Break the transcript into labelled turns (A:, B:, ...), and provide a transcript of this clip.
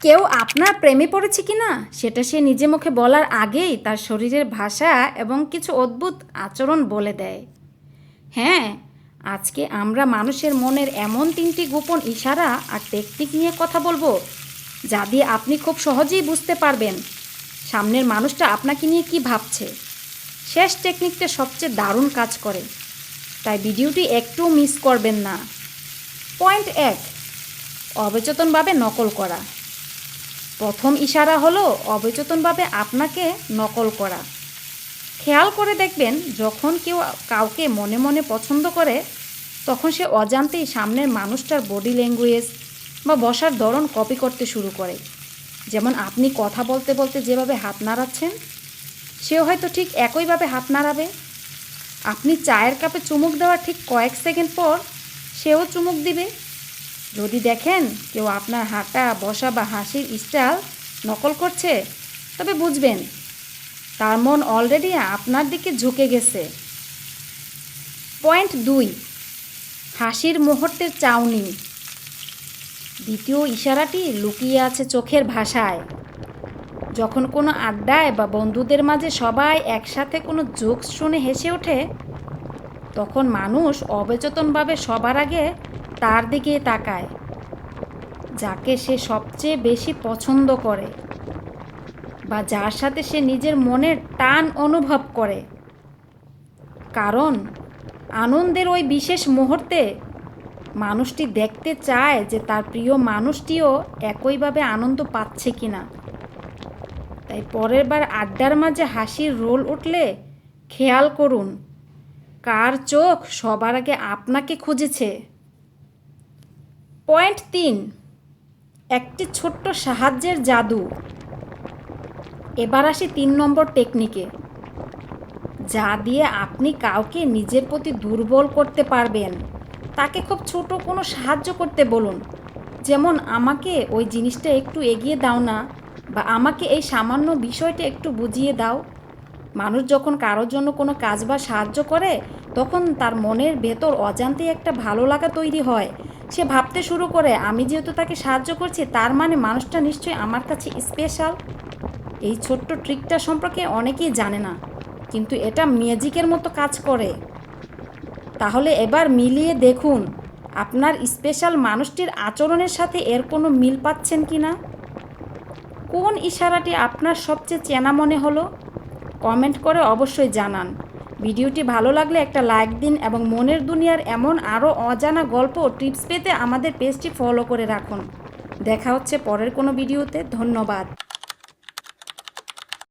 A: কেউ আপনার প্রেমে পড়েছে কি না সেটা সে নিজে মুখে বলার আগেই তার শরীরের ভাষা এবং কিছু অদ্ভুত আচরণ বলে দেয়। হ্যাঁ, আজকে আমরা মানুষের মনের এমন 3টি গোপন ইশারা আর টেকনিক নিয়ে কথা বলবো, যা দিয়ে আপনি খুব সহজেই বুঝতে পারবেন সামনের মানুষটা আপনাকে নিয়ে কি ভাবছে। শেষ টেকনিকটা সবচেয়ে দারুণ কাজ করে, তাই ভিডিওটি একটু মিস করবেন না। পয়েন্ট 1, অবচেতনভাবে নকল করা। প্রথম ইশারা হলো অবচেতনভাবে আপনাকে নকল করা। খেয়াল করে দেখবেন, যখন কেউ কাউকে মনে মনে পছন্দ করে তখন সে অজান্তেই সামনের মানুষটার বডি ল্যাঙ্গুয়েজ বা বসার ধরন কপি করতে শুরু করে। যেমন আপনি কথা বলতে বলতে যেভাবে হাত নাড়াচ্ছেন, সেও হয়তো ঠিক একইভাবে হাত নাড়াবে। আপনি চায়ের কাপে চুমুক দেওয়ার ঠিক কয়েক সেকেন্ড পর সেও চুমুক দিবে। যদি দেখেন কেউ আপনার হাঁটা, বসা বা হাসির স্টাইল নকল করছে, তবে বুঝবেন তার মন অলরেডি আপনার দিকে ঝুঁকে গেছে। পয়েন্ট 2, হাসির মুহূর্তের চাউনি। দ্বিতীয় ইশারাটি লুকিয়ে আছে চোখের ভাষায়। যখন কোনো আড্ডায় বা বন্ধুদের মাঝে সবাই একসাথে কোনো জোকস শুনে হেসে ওঠে, তখন মানুষ অবচেতনভাবে সবার আগে তার দিকে তাকায়, যাকে সে সবচেয়ে বেশি পছন্দ করে বা যার সাথে সে নিজের মনের টান অনুভব করে। কারণ আনন্দের ওই বিশেষ মুহূর্তে মানুষটি দেখতে চায় যে তার প্রিয় মানুষটিও একইভাবে আনন্দ পাচ্ছে কিনা। তাই পরের বার আড্ডার মাঝে হাসির রোল উঠলে খেয়াল করুন কার চোখ সবার আগে আপনাকে খুঁজেছে। পয়েন্ট 3, একটি ছোট্ট সাহায্যের জাদু। এবার আসি 3 নম্বর টেকনিকে, যা দিয়ে আপনি কাউকে নিজের প্রতি দুর্বল করতে পারবেন। তাকে খুব ছোট কোনো সাহায্য করতে বলুন, যেমন আমাকে ওই জিনিসটা একটু এগিয়ে দাও না, বা আমাকে এই সামান্য বিষয়টা একটু বুঝিয়ে দাও। মানুষ যখন কারোর জন্য কোনো কাজ বা সাহায্য করে, তখন তার মনের ভেতর অজান্তেই একটা ভালো লাগা তৈরি হয়। সে ভাবতে শুরু করে, আমি যেহেতু তাকে সাহায্য করছি, তার মানে মানুষটা নিশ্চয়ই আমার কাছে স্পেশাল। এই ছোট্ট ট্রিকটা সম্পর্কে অনেকেই জানে না, কিন্তু এটা ম্যাজিকের মতো কাজ করে। তাহলে এবার মিলিয়ে দেখুন আপনার স্পেশাল মানুষটির আচরণের সাথে এর কোনো মিল পাচ্ছেন কি না। কোন ইশারাটি আপনার সবচেয়ে চেনা মনে হলো? কমেন্ট করে অবশ্যই জানান। ভিডিওটি ভালো লাগলে একটা লাইক দিন এবং মনের দুনিয়ার এমন আরও অজানা গল্প ও টিপস পেতে আমাদের পেজটি ফলো করে রাখুন। দেখা হচ্ছে পরের কোনো ভিডিওতে। ধন্যবাদ।